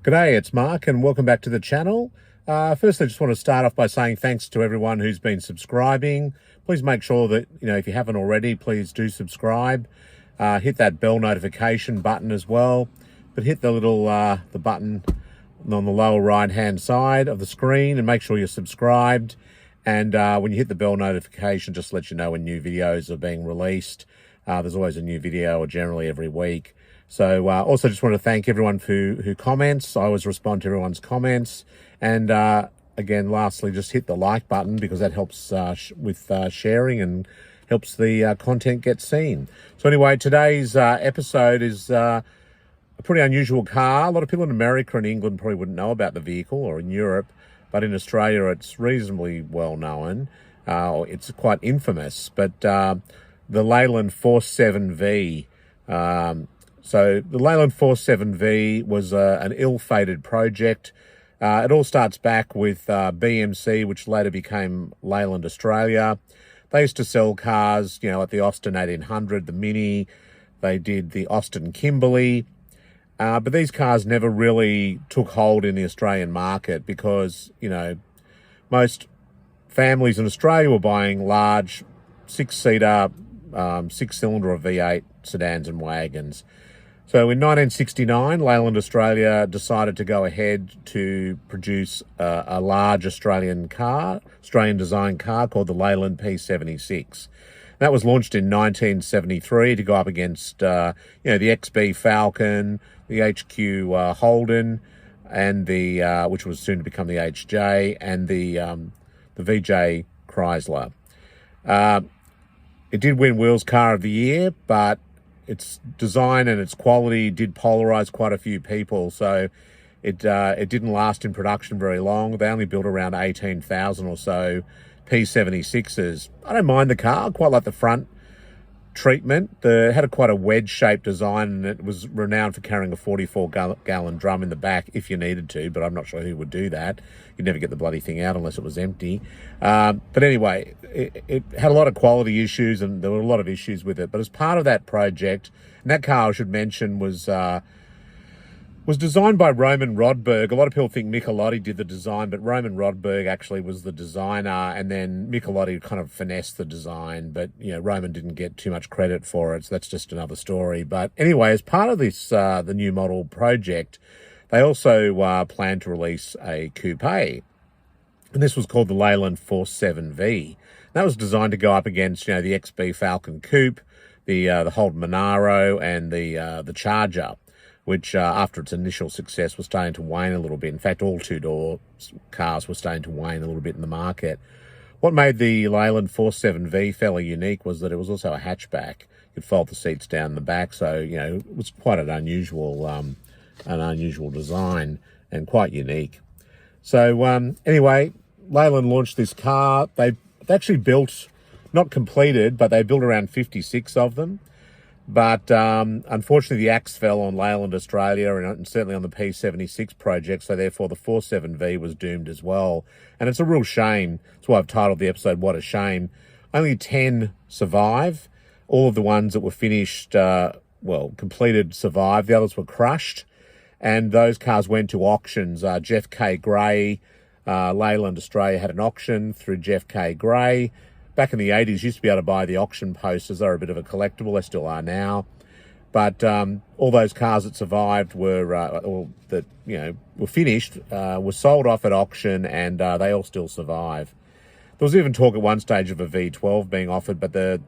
G'day, it's Mark and welcome back to the channel. First, I just want to start off by saying thanks to everyone who's been subscribing. Please make sure that, if you haven't already, please do subscribe. Hit that bell notification button as well. But hit the little the button on the lower right-hand side of the screen and make sure you're subscribed. And when you hit the bell notification, just let you know when new videos are being released. There's always a new video, or generally every week. So also just want to thank everyone who comments. I always respond to everyone's comments. And again, lastly, just hit the like button because that helps with sharing and helps the content get seen. So anyway, today's episode is a pretty unusual car. A lot of people in America and England probably wouldn't know about the vehicle, or in Europe, but in Australia it's reasonably well known. It's quite infamous, but the Leyland 47V. So the Leyland 47V was an ill-fated project. It all starts back with BMC, which later became Leyland Australia. They used to sell cars, like the Austin 1800, the Mini. They did the Austin Kimberley. But these cars never really took hold in the Australian market because, most families in Australia were buying large six-seater, six-cylinder or V8 sedans and wagons. So in 1969, Leyland Australia decided to go ahead to produce a large Australian design car called the Leyland P76. That was launched in 1973 to go up against, the XB Falcon, the HQ Holden, and the which was soon to become the HJ, and the VJ Chrysler. It did win Wheels Car of the Year, but its design and its quality did polarize quite a few people, so it didn't last in production very long. They only built around 18,000 or so P76s. I don't mind the car. I quite like the front treatment. It had quite a wedge-shaped design, and it was renowned for carrying a 44-gallon drum in the back if you needed to, but I'm not sure who would do that. You'd never get the bloody thing out unless it was empty. But anyway, it had a lot of quality issues, and there were a lot of issues with it. But as part of that project, and that car, I should mention, was designed by Roman Rodberg. A lot of people think Michelotti did the design, but Roman Rodberg actually was the designer, and then Michelotti kind of finessed the design, but, Roman didn't get too much credit for it, so that's just another story. But anyway, as part of this, the new model project, they also planned to release a coupe, and this was called the Leyland 47V. That was designed to go up against, the XB Falcon Coupe, the Holden Monaro, and the Charger, which after its initial success was starting to wane a little bit. In fact, all two-door cars were starting to wane a little bit in the market. What made the Leyland 47V fairly unique was that it was also a hatchback. You could fold the seats down the back, so, it was quite an unusual design and quite unique. So anyway, Leyland launched this car. They actually built, not completed, but they built around 56 of them. But unfortunately, the axe fell on Leyland Australia and certainly on the P76 project, so therefore the 47V was doomed as well. And it's a real shame. That's why I've titled the episode, What a Shame. Only 10 survive. All of the ones that were finished, completed, survived. The others were crushed. And those cars went to auctions. Jeff K. Gray, Leyland Australia had an auction through Jeff K. Gray. Back in the 80s, used to be able to buy the auction posters. They're a bit of a collectible. They still are now. But all those cars that survived were finished, were sold off at auction, and they all still survive. There was even talk at one stage of a V12 being offered, but the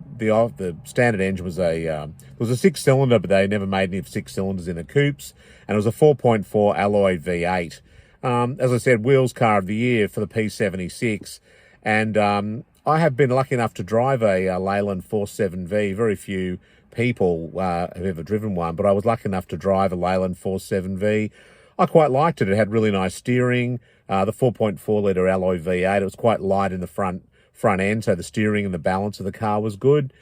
standard engine was a six-cylinder, but they never made any 6 cylinders in the coupes, and it was a 4.4 alloy V8. As I said, Wheels Car of the Year for the P76, and I have been lucky enough to drive a Leyland 47V. Very few people have ever driven one, but I was lucky enough to drive a Leyland 47V. I quite liked it. It had really nice steering. The 4.4-litre alloy V8, it was quite light in the front end, so the steering and the balance of the car was good.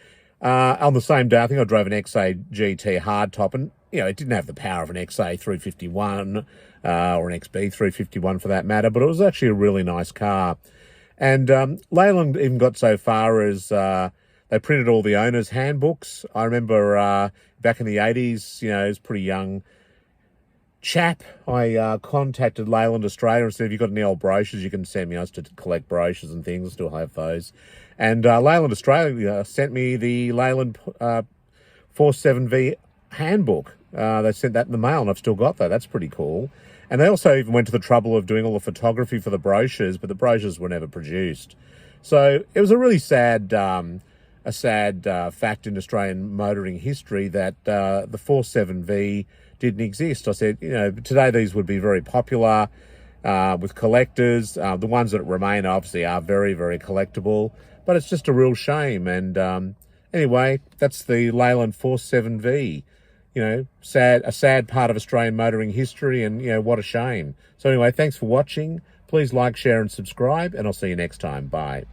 On the same day, I think I drove an XA GT hardtop, and it didn't have the power of an XA 351 or an XB 351 for that matter, but it was actually a really nice car. And Leyland even got so far as they printed all the owners' handbooks. I remember back in the 80s, it was pretty young chap, I contacted Leyland Australia and said, if you've got any old brochures, you can send me. I used to collect brochures and things, still have those. And Leyland Australia sent me the Leyland 47V Handbook. They sent that in the mail, and I've still got that. That's pretty cool. And they also even went to the trouble of doing all the photography for the brochures, but the brochures were never produced. So it was a really sad fact in Australian motoring history that the 47V didn't exist. I said, today these would be very popular with collectors. The ones that remain obviously are very, very collectible, but it's just a real shame. And anyway, that's the Leyland 47V. A sad part of Australian motoring history, and what a shame. So anyway, thanks for watching. Please like, share and subscribe, and I'll see you next time. Bye.